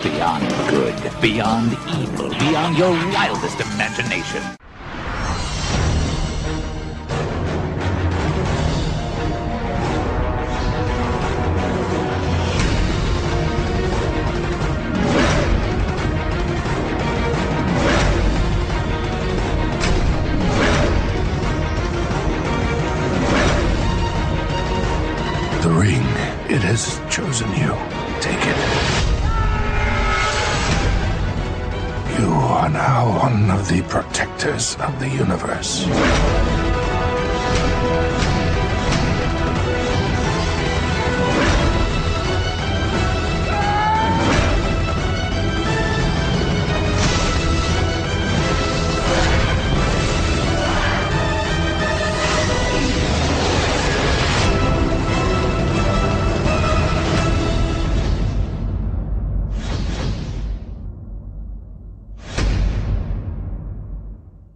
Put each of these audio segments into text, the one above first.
Beyond good, beyond evil, beyond your wildest imagination. The ring, it has chosen you. Take it. You are now one of the protectors of the universe.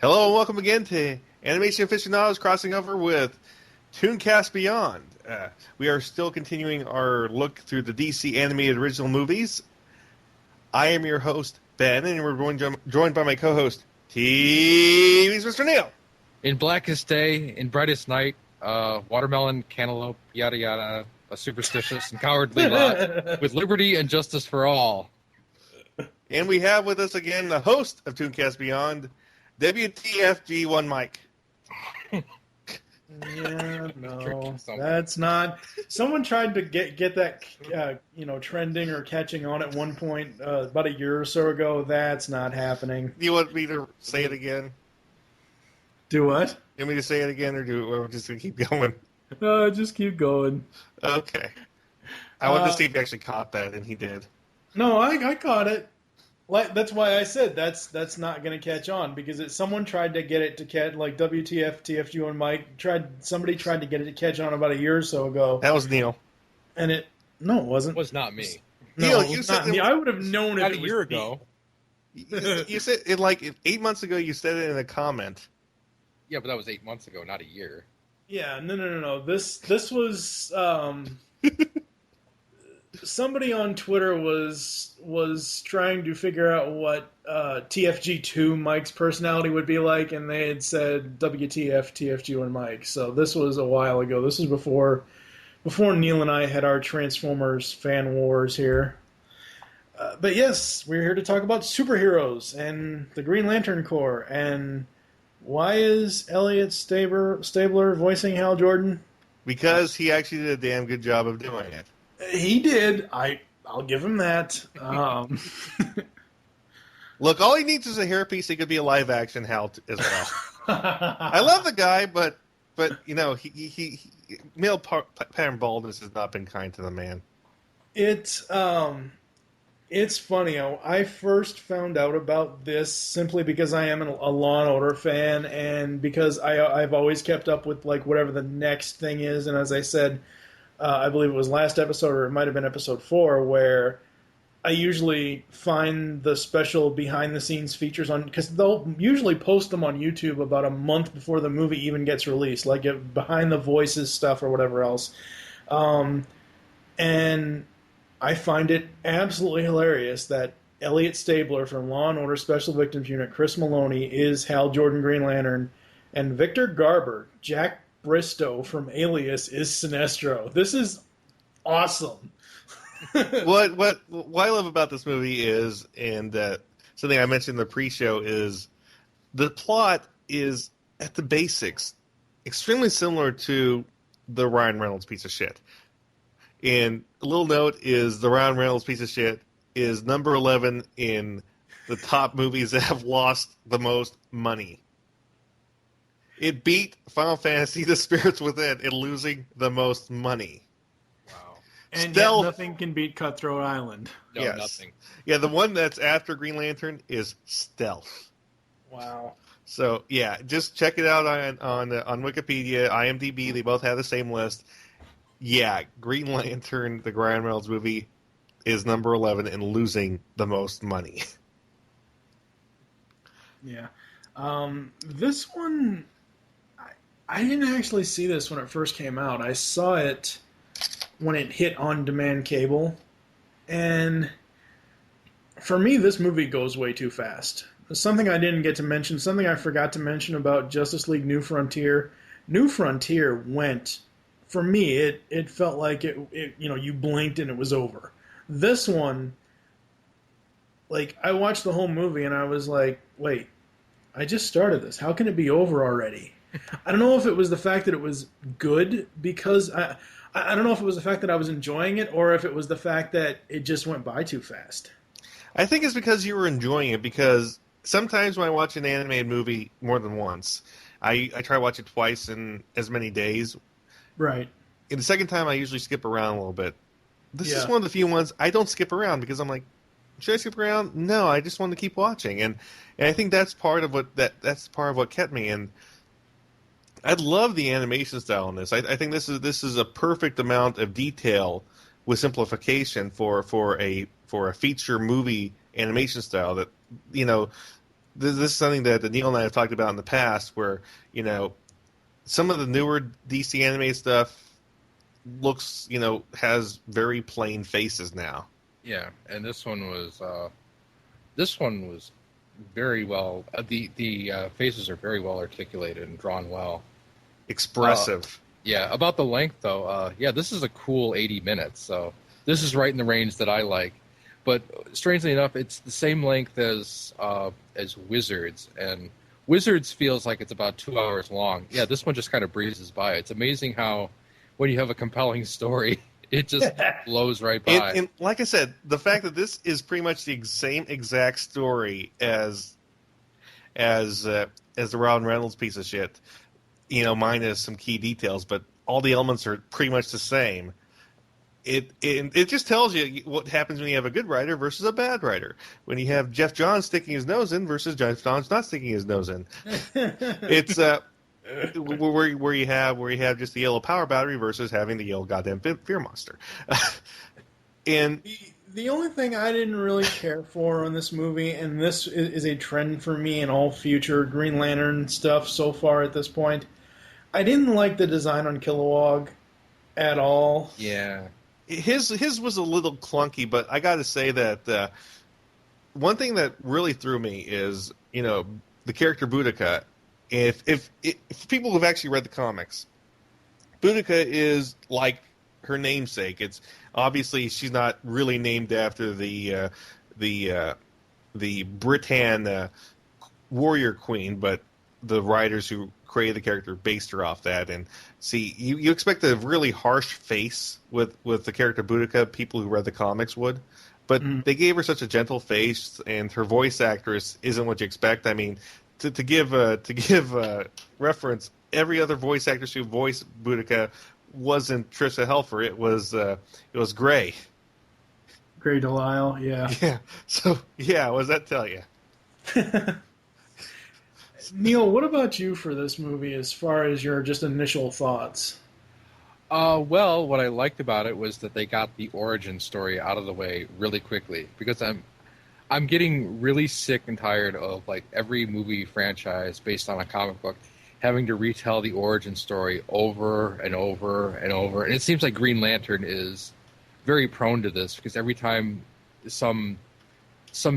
Hello and welcome again to Animation Aficionados crossing over with ToonCast Beyond. We are still continuing our look through the DC animated original movies. I am your host, Ben, and we're joined by my co-host, TV's Mr. Neil. In blackest day, in brightest night, watermelon, cantaloupe, yada yada, a superstitious and cowardly lot, with liberty and justice for all. And we have with us again the host of ToonCast Beyond, WTFG1 Mike. Yeah, no, that's not. Someone tried to get that, trending or catching on at one point about a year or so ago. That's not happening. Do you want me to say it again? Do what? You want me to say it again, or we're just going to keep going? Just keep going. Okay. I wanted to see if he actually caught that, and he did. No, I caught it. That's why I said that's not going to catch on, because someone tried to get it to catch, like WTF, TFG and Mike somebody tried to get it to catch on about a year or so ago. That was Neil. And it wasn't. It was not me. Neil, you said me. I would have known not if a it year was ago. You said it like 8 months ago. You said it in a comment. Yeah, but that was 8 months ago, not a year. Yeah, no. This was somebody on Twitter was trying to figure out what TFG2 Mike's personality would be like, and they had said WTF TFG and Mike. So this was a while ago. This was before Neil and I had our Transformers fan wars here. But yes, we're here to talk about superheroes and the Green Lantern Corps. And why is Eliot Stabler voicing Hal Jordan? Because he actually did a damn good job of doing it. He did. I'll give him that. Look, all he needs is a hairpiece. He could be a live action Hal as well. I love the guy, but he male pattern baldness has not been kind to the man. It's funny. I first found out about this simply because I am a Law and Order fan, and because I've always kept up with like whatever the next thing is. And as I said, I believe it was last episode, or it might have been episode 4, where I usually find the special behind-the-scenes features on, because they'll usually post them on YouTube about a month before the movie even gets released, like behind the voices stuff or whatever else. And I find it absolutely hilarious that Eliot Stabler from Law and Order Special Victims Unit, Chris Meloni, is Hal Jordan Green Lantern, and Victor Garber, Jack Bristow from Alias, is Sinestro. This is awesome. What I love about this movie is, and something I mentioned in the pre-show, is the plot is, at the basics, extremely similar to the Ryan Reynolds piece of shit. And a little note is the Ryan Reynolds piece of shit is number 11 in the top movies that have lost the most money. It beat Final Fantasy: The Spirits Within in losing the most money. Wow. And yet nothing can beat Cutthroat Island. No, yes. Nothing. Yeah, the one that's after Green Lantern is Stealth. Wow. So, yeah, just check it out on Wikipedia, IMDb. They both have the same list. Yeah, Green Lantern, the Ryan Reynolds movie, is number 11 in losing the most money. Yeah. This one, I didn't actually see this when it first came out. I saw it when it hit on-demand cable, and For me, this movie goes way too fast. Something I didn't get to mention, something I forgot to mention about Justice League New Frontier. New Frontier went, for me, it felt like it you blinked and it was over. This one, like, I watched the whole movie and I was like, wait, I just started this. How can it be over already? I don't know if it was the fact that it was good, because I don't know if it was the fact that I was enjoying it, or if it was the fact that it just went by too fast. I think it's because you were enjoying it, because sometimes when I watch an animated movie more than once, I try to watch it twice in as many days. Right. And the second time, I usually skip around a little bit. This is one of the few ones I don't skip around, because I'm like, should I skip around? No, I just want to keep watching, and I think that's part of what kept me. And I love the animation style in this. I think this is a perfect amount of detail with simplification for a feature movie animation style. That, this is something that Neil and I have talked about in the past, where some of the newer DC animated stuff looks has very plain faces now. Yeah, and this one was very well. The faces are very well articulated and drawn well. Expressive. Yeah, about the length though. This is a cool 80 minutes. So this is right in the range that I like. But strangely enough, it's the same length as Wizards, and Wizards feels like it's about 2 hours long. Yeah, this one just kind of breezes by. It's amazing how when you have a compelling story, it just blows right by. And like I said, the fact that this is pretty much the same exact story as the Ryan Reynolds piece of shit, minus some key details, but all the elements are pretty much the same. It just tells you what happens when you have a good writer versus a bad writer. When you have Jeff Johns sticking his nose in versus Jeff Johns not sticking his nose in. It's where you have just the yellow power battery versus having the yellow goddamn fear monster. And the only thing I didn't really care for in this movie, and this is a trend for me in all future Green Lantern stuff so far at this point, I didn't like the design on Kilowog at all. Yeah. His was a little clunky, but I got to say that one thing that really threw me is the character Boudica. If people have actually read the comics, Boudica is like her namesake. It's obviously she's not really named after the Britann warrior queen, but the writers who created the character based her off that. And see, you expect a really harsh face with the character Boudica, people who read the comics would, but they gave her such a gentle face, and her voice actress isn't what you expect. I mean, to give reference, every other voice actress who voiced Boudica wasn't Trisha Helfer. It was Gray. Gray Delisle, yeah. Yeah. So yeah, what does that tell you? Neil, what about you for this movie as far as your just initial thoughts? Well, what I liked about it was that they got the origin story out of the way really quickly, because I'm getting really sick and tired of like every movie franchise based on a comic book having to retell the origin story over and over and over. And it seems like Green Lantern is very prone to this, because every time some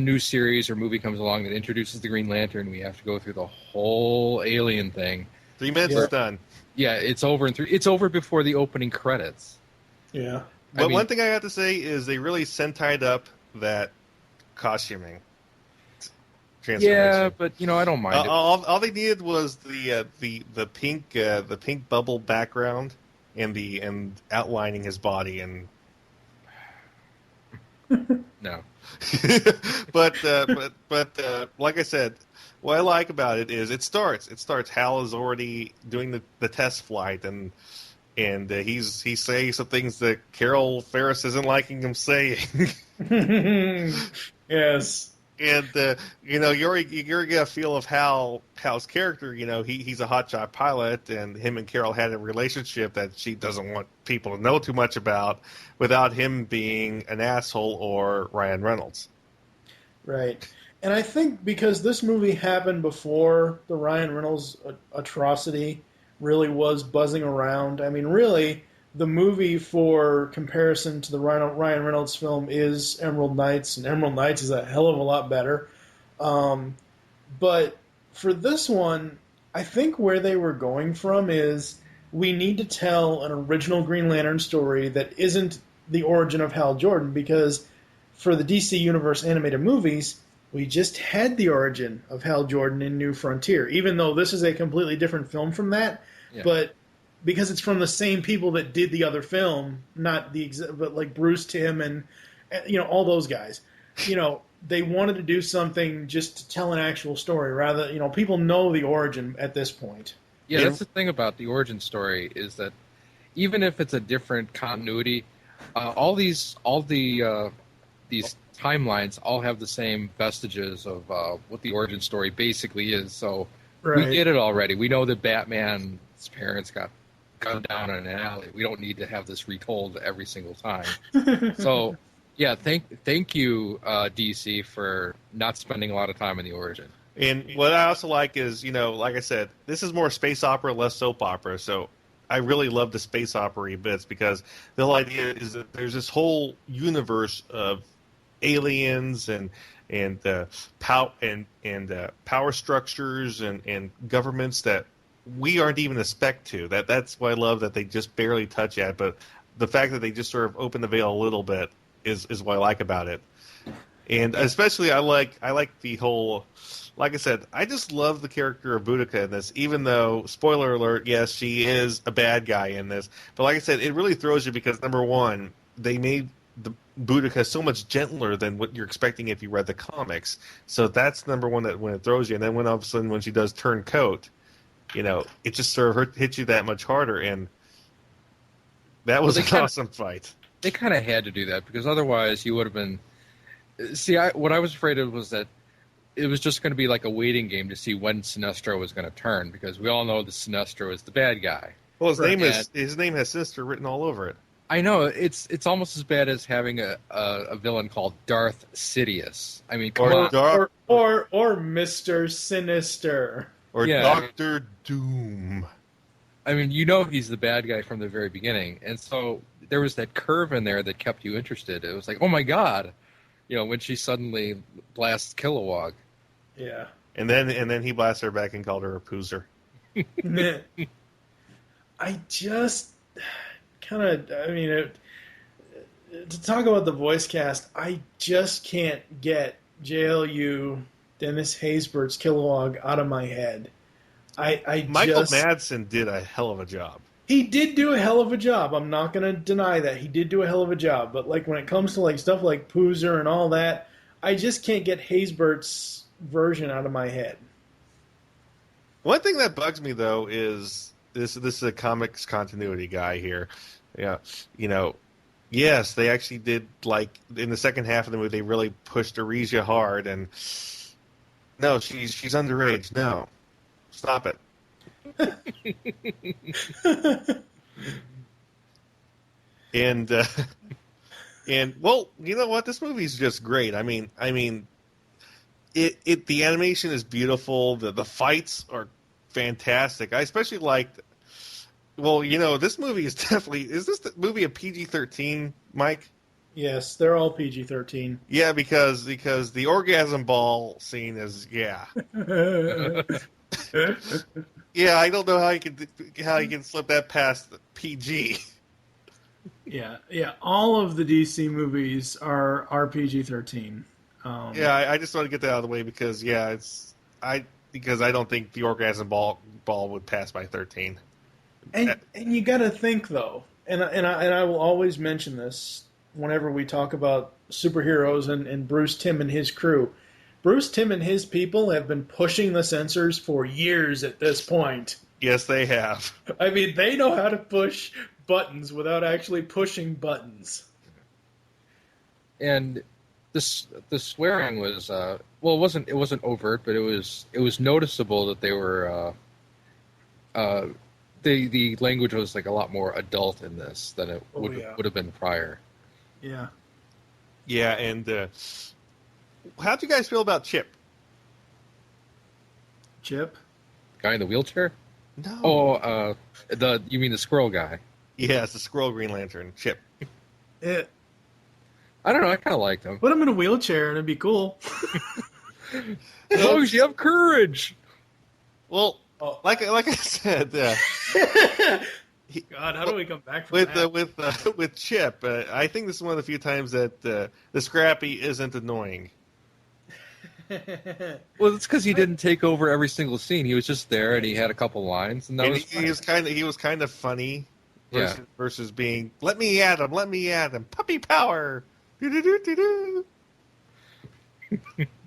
new series or movie comes along that introduces the Green Lantern, we have to go through the whole alien thing. 3 minutes is done. Yeah, it's over it's over before the opening credits. Yeah. But one thing I have to say is they really Sentai'd up that costuming transformation. Yeah, but I don't mind it. All they needed was the pink bubble background and outlining his body, and no. but like I said, what I like about it is it starts. Hal is already doing the test flight, and he's saying some things that Carol Ferris isn't liking him saying. Yes. And you're get a feel of Hal's character. He's a hotshot pilot, and him and Carol had a relationship that she doesn't want people to know too much about, without him being an asshole or Ryan Reynolds. Right. And I think because this movie happened before the Ryan Reynolds atrocity really was buzzing around. I mean, really, the movie for comparison to the Ryan Reynolds film is Emerald Knights, and Emerald Knights is a hell of a lot better. But for this one, I think where they were going from is we need to tell an original Green Lantern story that isn't the origin of Hal Jordan, because for the DC Universe animated movies, we just had the origin of Hal Jordan in New Frontier, even though this is a completely different film from that. Yeah. But because it's from the same people that did the other film, not but like Bruce Timm and all those guys, they wanted to do something just to tell an actual story rather. People know the origin at this point. Yeah, that's the thing about the origin story is that even if it's a different continuity, all these timelines all have the same vestiges of what the origin story basically is. So we get it already. We know that Batman's parents got gunned down in an alley. We don't need to have this retold every single time. So, yeah, thank you, DC, for not spending a lot of time in the origin. And what I also like is, like I said, this is more space opera, less soap opera. So I really love the space opera bits because the whole idea is that there's this whole universe of aliens and power structures and governments that we aren't even a speck to. That's why I love that they just barely touch at. But the fact that they just sort of open the veil a little bit is what I like about it. And especially I like the whole. Like I said, I just love the character of Boudica in this, even though, spoiler alert, yes, she is a bad guy in this. But like I said, it really throws you because, number one, they made the Boudica so much gentler than what you're expecting if you read the comics. So that's number one that when it throws you. And then when all of a sudden when she does turn coat, it just sort of hits you that much harder. And that was an awesome fight. They kind of had to do that because otherwise you would have been... See, what I was afraid of was that it was just going to be like a waiting game to see when Sinestro was going to turn, because we all know that Sinestro is the bad guy. Well, his name has Sinister written all over it. I know it's almost as bad as having a villain called Darth Sidious. I mean, come on. Or Mr. Sinister, or Doctor Doom. I mean, he's the bad guy from the very beginning, and so there was that curve in there that kept you interested. It was like, oh my god, when she suddenly blasts Kilowog. Yeah. And then he blasts her back and called her a poozer. I just to talk about the voice cast, I just can't get JLU Dennis Haysbert's Kilowog out of my head. Michael Madsen did a hell of a job. He did do a hell of a job. I'm not going to deny that. He did do a hell of a job. But when it comes to stuff like Poozer and all that, I just can't get Haysbert's version out of my head. One thing that bugs me though is this is a comics continuity guy here. Yeah, yes, they actually did in the second half of the movie they really pushed Arisia hard, and no, she's underage. No, stop it. And well, you know what? This movie's just great. I mean, the animation is beautiful. The fights are fantastic. I especially liked. Well, this movie is definitely. Is this the movie a PG-13, Mike? Yes, they're all PG-13. Yeah, because the orgasm ball scene is yeah. Yeah, I don't know how you can slip that past the PG. Yeah. All of the DC movies are PG-13. I just want to get that out of the way because I don't think the orgasm ball would pass by 13. And you got to think though, and I will always mention this whenever we talk about superheroes and Bruce Timm and his crew. Bruce Timm and his people have been pushing the censors for years at this point. Yes, they have. I mean, they know how to push buttons without actually pushing buttons. And the swearing was it wasn't overt, but it was noticeable that they were the language was a lot more adult in this than it would have been prior. Yeah. Yeah, and how'd you guys feel about Chip? Chip? Guy in the wheelchair? No. Oh, you mean the squirrel guy? Yeah, it's the Squirrel Green Lantern, Chip. I don't know. I kind of liked him. Put him in a wheelchair and it'd be cool. As long as you have courage. Well, like I said, God, how do we come back from that? With Chip, I think this is one of the few times that the Scrappy isn't annoying. Well, it's because he didn't take over every single scene. He was just there, and he had a couple lines, and he was kind of funny versus being let me at him, puppy power.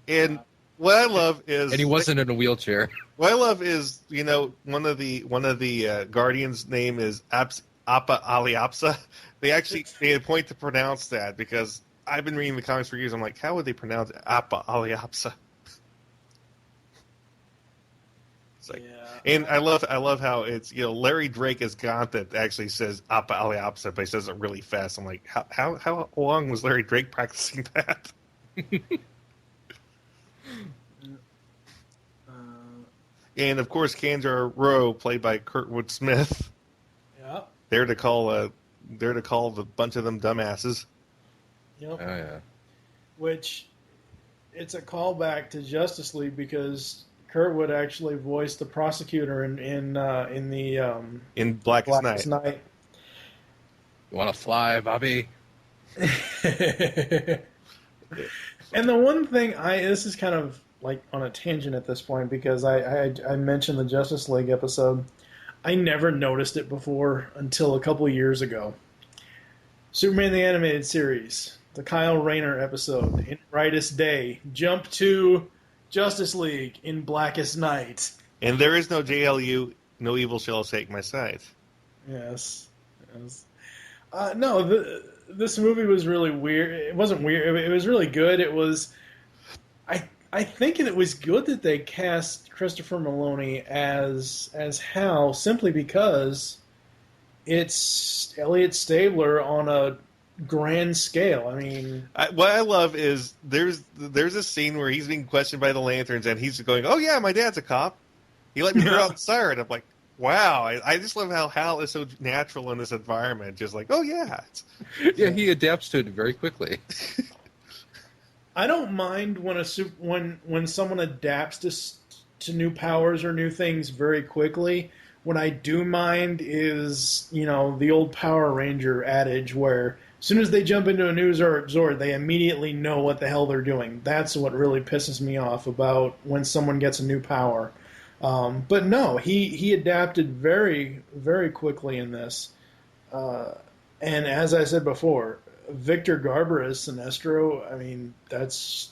And what I love is, and he wasn't in a wheelchair. What I love is, one of the Guardians' name is Appa Aliapsa. They made a point to pronounce that because I've been reading the comics for years. I'm like, how would they pronounce Appa Aliapsa? It's like, and I love how it's Larry Drake as Gauntlet actually says Appa Aliapsa, but he says it really fast. I'm like, how long was Larry Drake practicing that? And of course, Kanjar Rowe, played by Kurtwood Smith. Yeah. There to call the bunch of them dumbasses. Yep. Oh yeah. Which, it's a callback to Justice League because Kurtwood actually voiced the prosecutor in Blackest Night. You want to fly, Bobby? And the one thing this is kind of like on a tangent at this point because I mentioned the Justice League episode. I never noticed it before until a couple years ago. Superman the Animated Series, the Kyle Rayner episode, in Brightest Day, jump to Justice League in Blackest Night. And there is no JLU, no evil shall take my side. Yes. No, this movie was really weird. It wasn't weird. It was really good. It was... I think it was good that they cast Christopher Meloni as Hal simply because it's Elliot Stabler on a grand scale. I mean, what I love is there's a scene where he's being questioned by the Lanterns and he's going, "Oh yeah, my dad's a cop. He let me throw out the siren." I'm like, wow, I just love how Hal is so natural in this environment. Just like, oh yeah, yeah, he adapts to it very quickly. I don't mind when someone adapts to new powers or new things very quickly. What I do mind is, the old Power Ranger adage where as soon as they jump into a new Zord, they immediately know what the hell they're doing. That's what really pisses me off about when someone gets a new power. But no, he adapted very, very quickly in this. And as I said before, Victor Garber as Sinestro, I mean, that's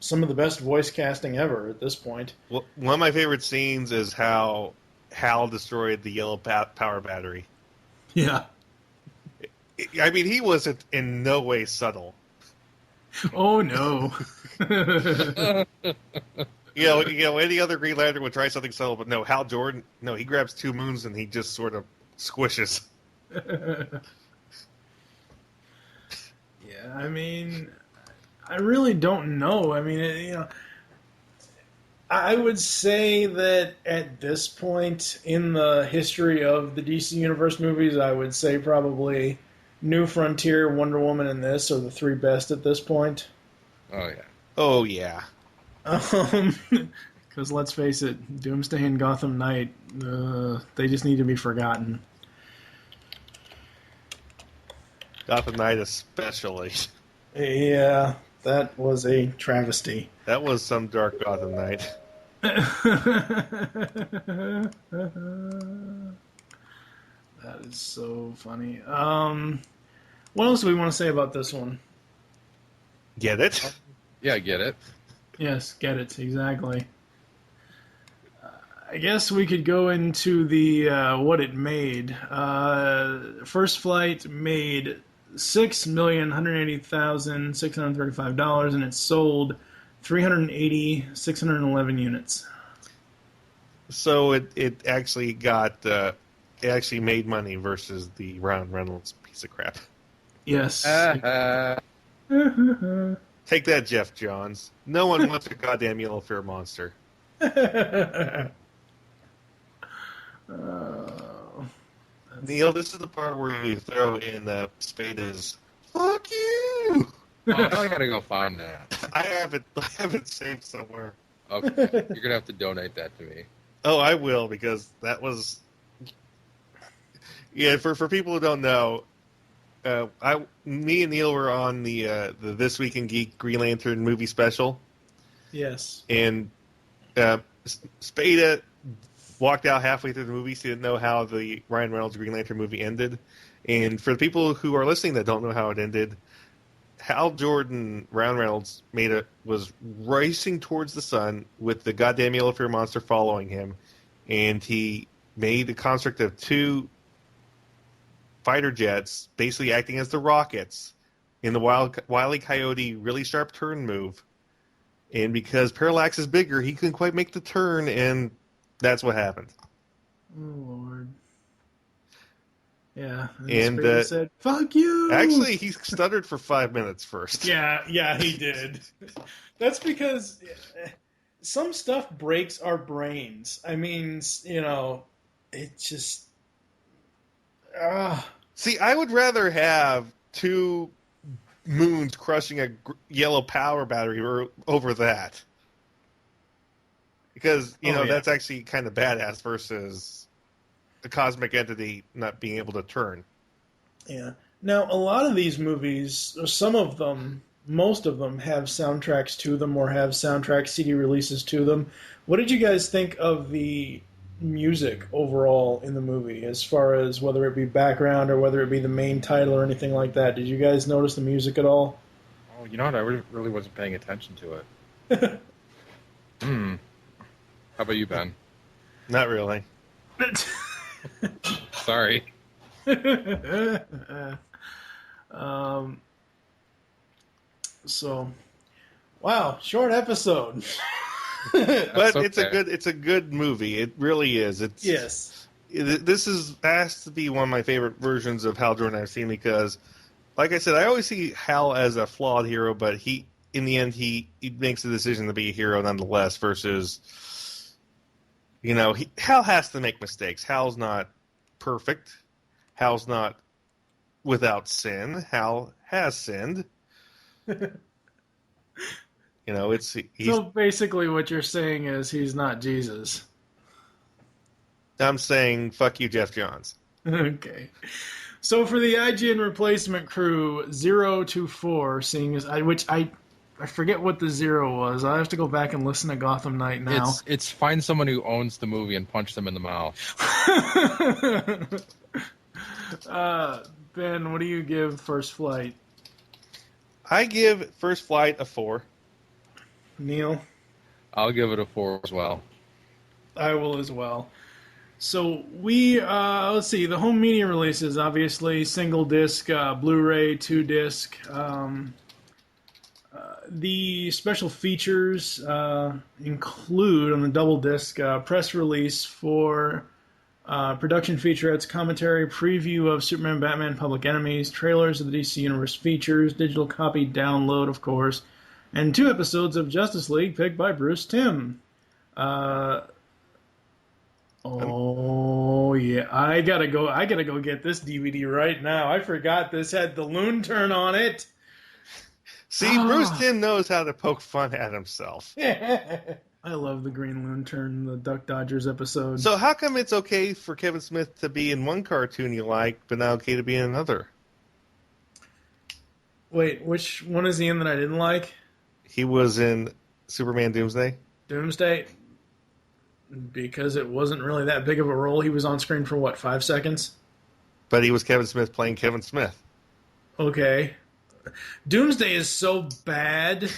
some of the best voice casting ever at this point. Well, one of my favorite scenes is how Hal destroyed the yellow power battery. Yeah. I mean, he wasn't in no way subtle. Oh, no. Any other Green Lantern would try something subtle, but no, Hal Jordan, no, he grabs two moons and he just sort of squishes. Yeah, I mean, I really don't know. I mean, I would say that at this point in the history of the DC Universe movies, I would say probably New Frontier, Wonder Woman, and this are the three best at this point. Oh, yeah. Oh, yeah. Because let's face it, Doomsday and Gotham Knight, they just need to be forgotten. Gotham Knight especially. Yeah, that was a travesty. That was some dark Gotham Knight. That is so funny. What else do we want to say about this one? Get it? Yeah, I get it. Yes, get it, exactly. I guess we could go into the what it made. First Flight made $6,180,635, and it sold 380,611 units. So it actually it actually made money versus the Ryan Reynolds piece of crap. Yes. Take that, Jeff Johns. No one wants a goddamn yellow fur monster. That's Neil, this is the part where you throw in Spada's "fuck you." Oh, now I gotta go find that. I have it saved somewhere. Okay, you're gonna have to donate that to me. Oh, I will, because that was... Yeah, for people who don't know, me and Neil were on the This Week in Geek Green Lantern movie special. Yes. And Spada walked out halfway through the movie, so he didn't know how the Ryan Reynolds Green Lantern movie ended. And for the people who are listening that don't know how it ended, Hal Jordan, Ryan Reynolds, was racing towards the sun with the goddamn yellow fear monster following him, and he made a construct of 2 fighter jets, basically acting as the rockets, in the Wile E. Coyote really sharp turn move. And because Parallax is bigger, he couldn't quite make the turn, and that's what happened. Oh, Lord. Yeah. And Spade said, "Fuck you!" Actually, he stuttered for 5 minutes first. Yeah, he did. That's because some stuff breaks our brains. I mean, it just... See, I would rather have 2 moons crushing a yellow power battery over that. Because, that's actually kind of badass versus a cosmic entity not being able to turn. Yeah. Now, a lot of these movies, some of them, most of them, have soundtracks to them or have soundtrack CD releases to them. What did you guys think of the music overall in the movie, as far as whether it be background or whether it be the main title or anything like that? Did you guys notice the music at all? Oh, you know what? I really wasn't paying attention to it. How about you, Ben? Not really. Sorry. So, wow, short episode. But okay. it's a good movie. It really is. Yes. This has to be one of my favorite versions of Hal Jordan I've seen, because, like I said, I always see Hal as a flawed hero, but in the end he makes the decision to be a hero nonetheless. Versus, Hal has to make mistakes. Hal's not perfect. Hal's not without sin. Hal has sinned. So basically what you're saying is he's not Jesus. I'm saying, fuck you, Jeff Johns. Okay. So for the IGN replacement crew, 0 to 4, seeing as I forget what the 0 was. I have to go back and listen to Gotham Knight now. It's find someone who owns the movie and punch them in the mouth. Ben, what do you give First Flight? I give First Flight a 4. Neil? I'll give it a 4 as well. I will as well. So we, let's see, the home media releases, obviously, single disc, Blu-ray, 2-disc. The special features include, on the double disc, press release for production featurettes, commentary, preview of Superman, Batman, Public Enemies, trailers of the DC Universe features, digital copy download, of course, and 2 episodes of Justice League picked by Bruce Timm. Oh yeah, I gotta go get this DVD right now. I forgot this had the Loon Turn on it. See, Bruce Timm knows how to poke fun at himself. I love the Green Loon Turn, the Duck Dodgers episode. So how come it's okay for Kevin Smith to be in one cartoon you like, but not okay to be in another? Wait, which one is he in that I didn't like? He was in Superman Doomsday. Doomsday? Because it wasn't really that big of a role. He was on screen for, 5 seconds? But he was Kevin Smith playing Kevin Smith. Okay. Doomsday is so bad.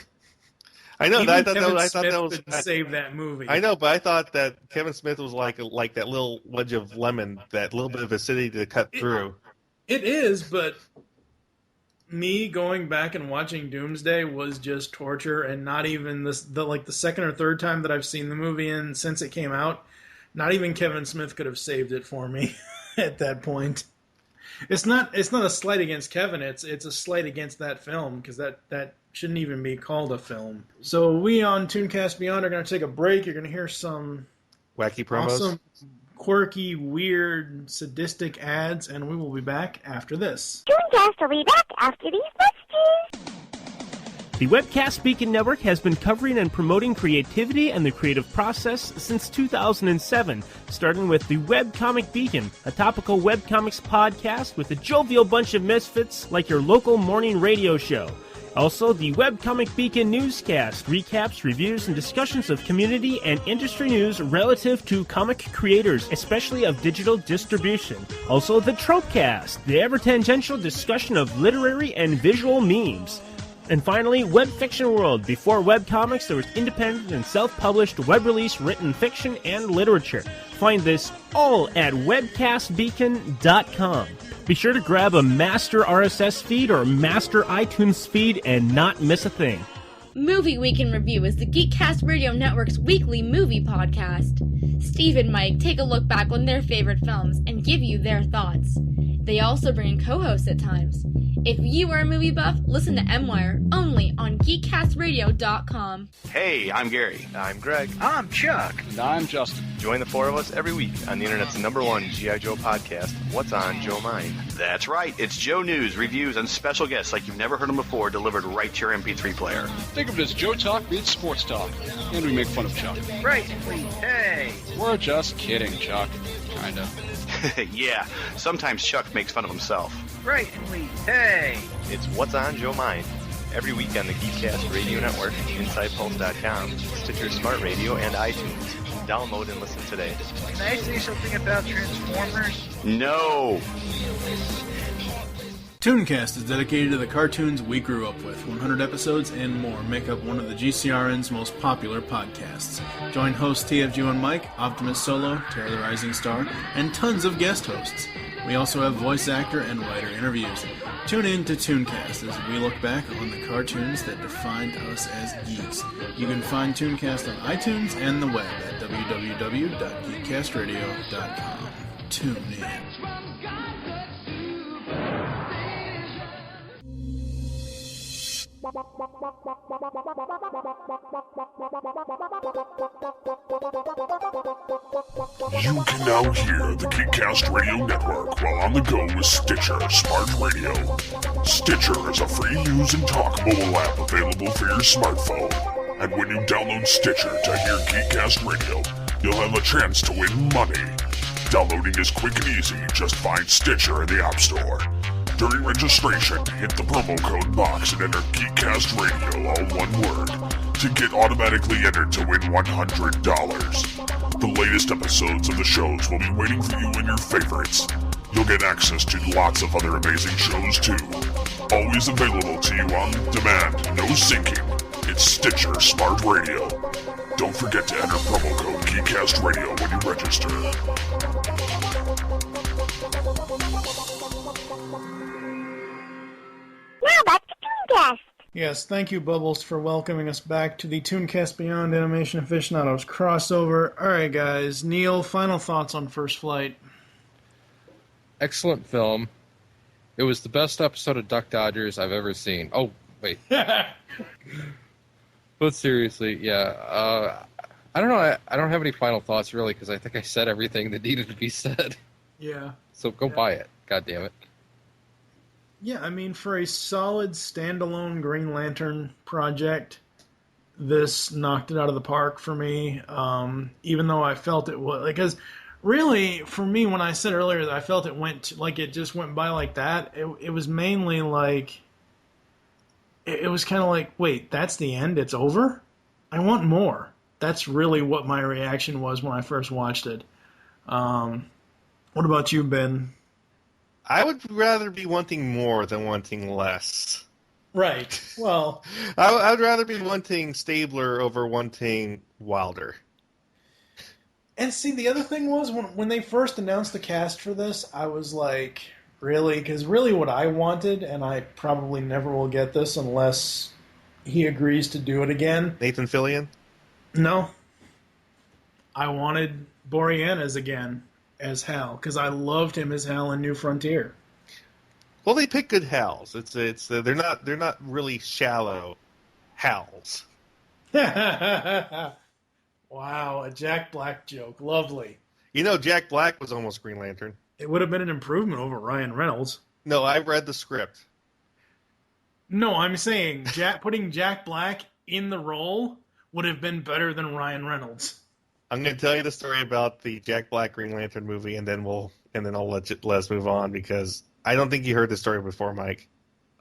I know. Even I thought Kevin that Smith was could save that movie. I know, but I thought that Kevin Smith was like that little wedge of lemon, that little bit of acidity to cut through. It is, but me going back and watching Doomsday was just torture, and not even the second or third time that I've seen the movie in since it came out, not even Kevin Smith could have saved it for me at that point. It's not a slight against Kevin, it's a slight against that film, because that shouldn't even be called a film. So we on ToonCast Beyond are going to take a break. You're going to hear some Wacky promos? awesome quirky, weird, sadistic ads, and we will be back after this. ToonCast will be back after these messages. The Webcast Beacon Network has been covering and promoting creativity and the creative process since 2007, starting with the Webcomic Beacon, a topical webcomics podcast with a jovial bunch of misfits like your local morning radio show. Also, the Webcomic Beacon Newscast, recaps, reviews, and discussions of community and industry news relative to comic creators, especially of digital distribution. Also, the Tropecast, the ever-tangential discussion of literary and visual memes. And finally, Web Fiction World. Before webcomics, there was independent and self-published web-release written fiction and literature. Find this all at webcastbeacon.com. Be sure to grab a master RSS feed or master iTunes feed and not miss a thing. Movie Week in Review is the GeekCast Radio Network's weekly movie podcast. Steve and Mike take a look back on their favorite films and give you their thoughts. They also bring in co-hosts at times. If you are a movie buff, listen to M-Wire only on GeekCastRadio.com. Hey, I'm Gary. I'm Greg. I'm Chuck. And I'm Justin. Join the four of us every week on the internet's #1 G.I. Joe podcast, What's on Joe Mind? That's right. It's Joe news, reviews, and special guests like you've never heard them before delivered right to your MP3 player. Think of it as Joe Talk meets sports talk. And we make fun of Chuck. Right, please. Hey. We're just kidding, Chuck. Kinda. Yeah, sometimes Chuck makes fun of himself. Right, please. Hey. It's What's on Joe Mind? Every week on the GeekCast Radio Network, InsidePulse.com, Stitcher Smart Radio, and iTunes. Download and listen today. Can I say something about Transformers? No! ToonCast is dedicated to the cartoons we grew up with. 100 episodes and more make up one of the GCRN's most popular podcasts. Join hosts TFG and Mike, Optimus Solo, Terror the Rising Star, and tons of guest hosts. We also have voice actor and writer interviews. Tune in to ToonCast as we look back on the cartoons that defined us as geeks. You can find ToonCast on iTunes and the web at www.geekcastradio.com. Tune in. You can now hear the GeekCast Radio Network while on the go with Stitcher Smart Radio. Stitcher is a free-use and talk mobile app available for your smartphone. And when you download Stitcher to hear GeekCast Radio, you'll have a chance to win money. Downloading is quick and easy. Just find Stitcher in the App Store. During registration, hit the promo code box and enter GeekCast Radio, all one word, to get automatically entered to win $100. The latest episodes of the shows will be waiting for you in your favorites. You'll get access to lots of other amazing shows too. Always available to you on demand, no syncing. It's Stitcher Smart Radio. Don't forget to enter promo code GeekCast Radio when you register. Now back to ToonCast. Yes, thank you, Bubbles, for welcoming us back to the ToonCast Beyond Animation Aficionados crossover. Alright, guys. Neil, final thoughts on First Flight. Excellent film. It was the best episode of Duck Dodgers I've ever seen. Oh, wait. But seriously, yeah. I don't know. I don't have any final thoughts, really, because I think I said everything that needed to be said. Yeah. So go buy it. God damn it. Yeah, I mean, for a solid standalone Green Lantern project, this knocked it out of the park for me. Even though I felt it was, because really, for me, when I said earlier that I felt it went like it just went by like that, it was mainly like it was kind of like, wait, that's the end? It's over? I want more. That's really what my reaction was when I first watched it. What about you, Ben? I would rather be wanting more than wanting less. Right. Well, I would rather be wanting Stabler over wanting Wilder. And see, the other thing was, when they first announced the cast for this, I was like, really? Because really what I wanted, and I probably never will get this unless he agrees to do it again. Nathan Fillion? No. I wanted Boreanaz again as Hal, because I loved him as Hal in New Frontier. Well, they pick good Hals. They're not really shallow Hals. Wow, a Jack Black joke. Lovely. Jack Black was almost Green Lantern. It would have been an improvement over Ryan Reynolds. No, I read the script. No, I'm saying putting Jack Black in the role would have been better than Ryan Reynolds. I'm going to tell you the story about the Jack Black Green Lantern movie, and then I'll let us move on, because I don't think you heard the story before, Mike.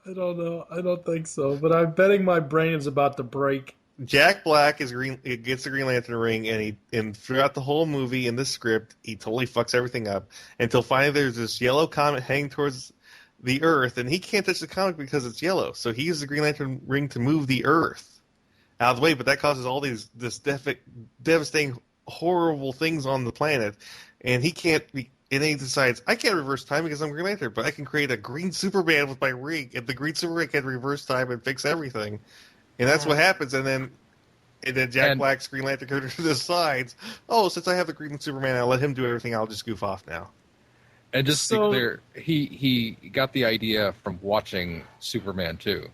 I don't know. I don't think so, but I'm betting my brain is about to break. Jack Black gets the Green Lantern ring, and throughout the whole movie in the script, he totally fucks everything up until finally there's this yellow comet heading towards the Earth, and he can't touch the comet because it's yellow. So he uses the Green Lantern ring to move the Earth out of the way, but that causes all this devastating, horrible things on the planet, and he can't. And then he decides, I can't reverse time because I'm Green Lantern, but I can create a green Superman with my ring, and the green Superman can reverse time and fix everything. And that's what happens, and then Jack Black's Green Lantern character decides, since I have the Green Superman, I'll let him do everything, I'll just goof off now. And just to be clear, he got the idea from watching Superman 2.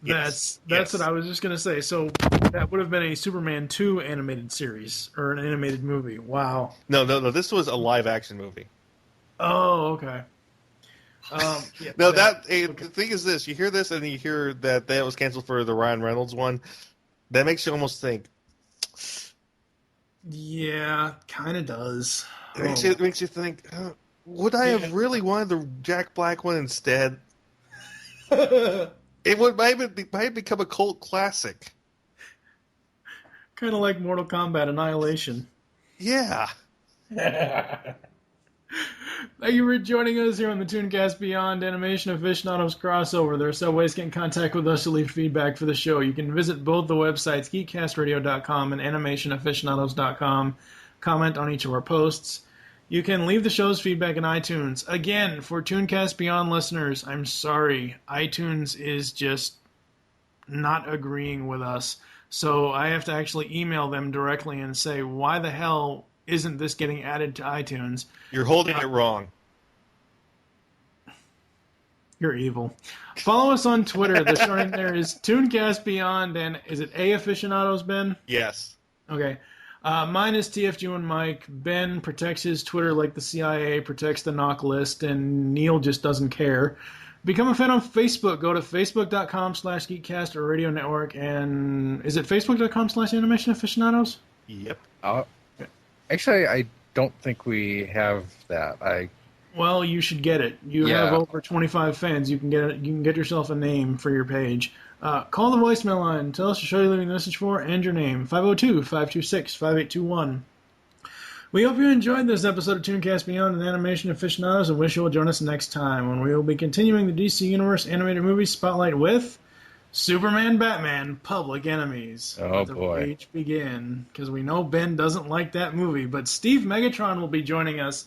That's what I was just going to say. So that would have been a Superman 2 animated series, or an animated movie. Wow. No, this was a live-action movie. Oh, okay. The thing is this: you hear this, and you hear that was canceled for the Ryan Reynolds one. That makes you almost think. Yeah, kind of does. It makes you think. Would I have really wanted the Jack Black one instead? It might become a cult classic. Kind of like Mortal Kombat Annihilation. Yeah. Thank you for joining us here on the ToonCast Beyond Animation Aficionados crossover. There are several ways to get in contact with us to leave feedback for the show. You can visit both the websites, geekcastradio.com and animationaficionados.com. Comment on each of our posts. You can leave the show's feedback in iTunes. Again, for ToonCast Beyond listeners, I'm sorry. iTunes is just not agreeing with us. So I have to actually email them directly and say, why the hell isn't this getting added to iTunes? You're holding it wrong. You're evil. Follow us on Twitter. The show name there is ToonCast Beyond, and is it A Aficionados, Ben? Yes. Okay. Mine is TFG and Mike. Ben protects his Twitter like the CIA protects the knock list, and Neil just doesn't care. Become a fan on Facebook. Go to facebook.com/GeekCast or Radio Network, and is it facebook.com/Animation Aficionados? Yep. Actually, I don't think we have that. Well, you should get it. You have over 25 fans. You can get it. You can get yourself a name for your page. Call the voicemail line. Tell us the show you're leaving a message for and your name. 502-526-5821. We hope you enjoyed this episode of ToonCast Beyond and Animation Aficionados, and wish you will join us next time when we will be continuing the DC Universe animated movie spotlight with Superman, Batman, Public Enemies. Oh, boy. Let the rage begin, because we know Ben doesn't like that movie, but Steve Megatron will be joining us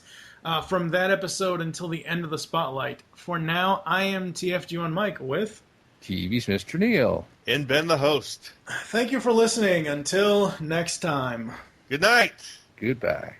from that episode until the end of the spotlight. For now, I am TFG1 Mike with TV's Mr. Neil. And Ben the host. Thank you for listening. Until next time. Good night. Goodbye.